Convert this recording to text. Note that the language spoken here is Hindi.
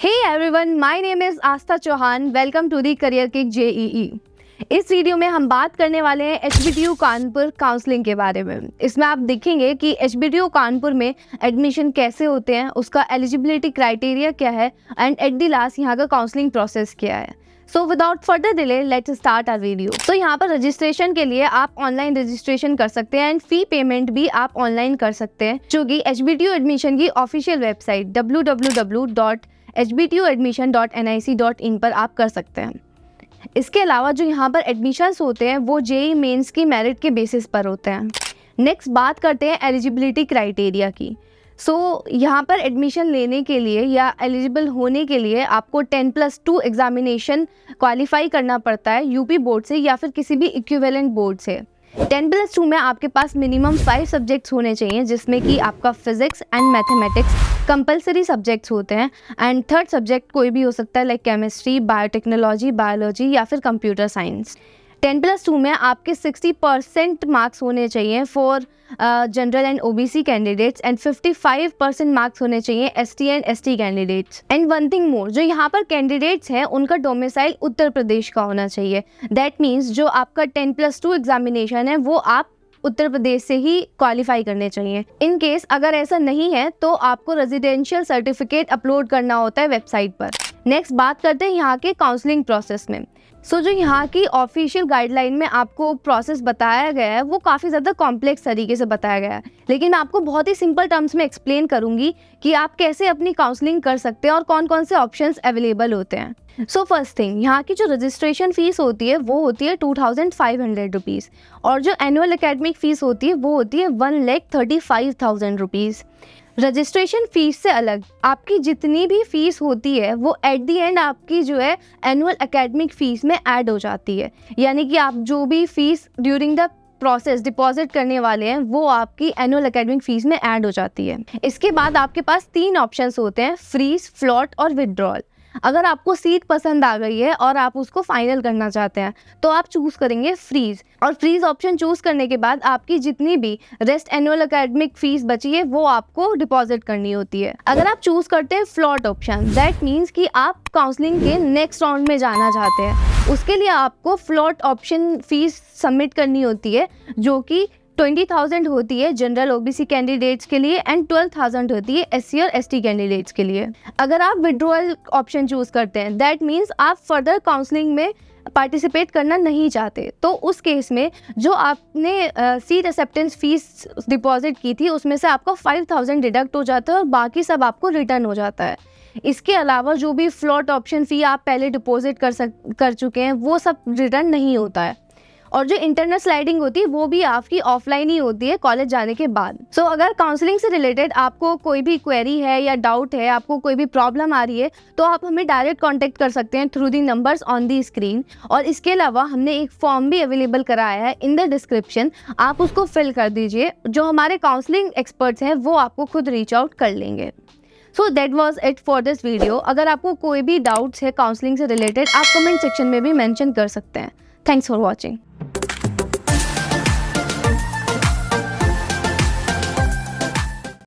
Hey everyone, my name is Aastha Chauhan. Welcome to the Career Kick JEE. इस वीडियो में हम बात करने वाले हैं HBTU कानपुर काउंसलिंग के बारे में। इसमें आप देखेंगे कि HBTU कानपुर में एडमिशन कैसे होते हैं, उसका एलिजिबिलिटी क्राइटेरिया क्या है एंड एट द लास्ट यहाँ का काउंसलिंग प्रोसेस क्या है। So without further delay let's start our video. तो यहाँ पर रजिस्ट्रेशन के लिए आप ऑनलाइन रजिस्ट्रेशन कर सकते हैं एंड फी पेमेंट भी आप ऑनलाइन कर सकते हैं, जो कि HBTU एडमिशन की ऑफिशियल वेबसाइट www.hbtuadmission.nic.in पर आप कर सकते हैं। इसके अलावा जो यहाँ पर एडमिशन्स होते हैं वो जेईई मेंस की मेरिट के बेसिस पर होते हैं। नेक्स्ट बात करते हैं एलिजिबिलिटी क्राइटेरिया की। यहाँ पर एडमिशन लेने के लिए या एलिजिबल होने के लिए आपको 10+2 एग्जामिनेशन क्वालिफाई करना पड़ता है यूपी बोर्ड से या फिर किसी भी इक्विवेलेंट बोर्ड से। 10+2 में आपके पास मिनिमम 5 सब्जेक्ट्स होने चाहिए, जिसमें कि आपका physics and mathematics compulsory subjects होते हैं एंड थर्ड सब्जेक्ट कोई भी हो सकता है लाइक केमिस्ट्री, बायोटेक्नोलॉजी, बायोलॉजी या फिर कंप्यूटर साइंस। 10+2 में आपके 60% मार्क्स होने चाहिए for general and OBC candidates and 55% marks होने चाहिए ST and ST candidates. And one thing more, जो यहाँ पर कैंडिडेट्स हैं उनका डोमिसाइल उत्तर प्रदेश का होना चाहिए। दैट मीन्स जो आपका 10+2 एग्जामिनेशन है वो आप उत्तर प्रदेश से ही क्वालिफाई करने चाहिए। इन केस अगर ऐसा नहीं है तो आपको रेजिडेंशियल सर्टिफिकेट अपलोड करना होता है वेबसाइट पर। नेक्स्ट बात करते हैं यहाँ के काउंसलिंग प्रोसेस में। जो यहाँ की ऑफिशियल गाइडलाइन में आपको प्रोसेस बताया गया है वो काफ़ी ज़्यादा कॉम्प्लेक्स तरीके से बताया गया है, लेकिन मैं आपको बहुत ही सिंपल टर्म्स में एक्सप्लेन करूँगी कि आप कैसे अपनी काउंसलिंग कर सकते हैं और कौन कौन से ऑप्शंस अवेलेबल होते हैं। फर्स्ट थिंग, यहाँ की जो रजिस्ट्रेशन फ़ीस होती है वो होती है 2500 रुपीज़ और जो एनुअल एकेडमिक फ़ीस होती है वो होती है 1,35,000 रुपीज़। रजिस्ट्रेशन फ़ीस से अलग आपकी जितनी भी फ़ीस होती है वो एट दी एंड आपकी जो है एनुअल एकेडमिक फ़ीस में ऐड हो जाती है, यानी कि आप जो भी fees during the process deposit करने वाले हैं वो आपकी एनुअल एकेडमिक फ़ीस में ऐड हो जाती है। इसके बाद आपके पास 3 ऑप्शंस होते हैं, फ्रीज, फ्लॉट और विड्रॉल। अगर आपको सीट पसंद आ गई है और आप उसको फाइनल करना चाहते हैं तो आप चूज़ करेंगे फ्रीज, और फ्रीज ऑप्शन चूज़ करने के बाद आपकी जितनी भी रेस्ट एनुअल एकेडमिक फ़ीस बची है वो आपको डिपॉजिट करनी होती है। अगर आप चूज़ करते हैं फ्लॉट ऑप्शन, दैट मीन्स कि आप काउंसलिंग के नेक्स्ट राउंड में जाना चाहते हैं, उसके लिए आपको फ्लॉट ऑप्शन फ़ीस सबमिट करनी होती है, जो कि 20,000 होती है जनरल ओबीसी कैंडिडेट्स के लिए एंड 12,000 होती है एससी और एसटी कैंडिडेट्स के लिए। अगर आप विड्रॉल ऑप्शन चूज़ करते हैं दैट मीन्स आप फर्दर काउंसलिंग में पार्टिसिपेट करना नहीं चाहते, तो उस केस में जो आपने सीट एक्सेप्टेंस फीस डिपॉजिट की थी उसमें से आपका 5,000 डिडक्ट हो जाता है और बाकी सब आपको रिटर्न हो जाता है। इसके अलावा जो भी फ्लॉट ऑप्शन फ़ी आप पहले डिपॉजिट कर चुके हैं वो सब रिटर्न नहीं होता है, और जो इंटरनल स्लाइडिंग होती है वो भी आपकी ऑफलाइन ही होती है कॉलेज जाने के बाद। अगर काउंसलिंग से रिलेटेड आपको कोई भी क्वेरी है या डाउट है, आपको कोई भी प्रॉब्लम आ रही है, तो आप हमें डायरेक्ट कांटेक्ट कर सकते हैं through the numbers on the screen. और इसके अलावा हमने एक फॉर्म भी अवेलेबल कराया है इन द डिस्क्रिप्शन, आप उसको फिल कर दीजिए, जो हमारे काउंसलिंग एक्सपर्ट्स हैं वो आपको खुद रीच आउट कर लेंगे। So that was it for this video. अगर आपको कोई भी डाउट्स है काउंसलिंग से रिलेटेड आप कमेंट सेक्शन में भी मेंशन कर सकते हैं। Thanks for watching.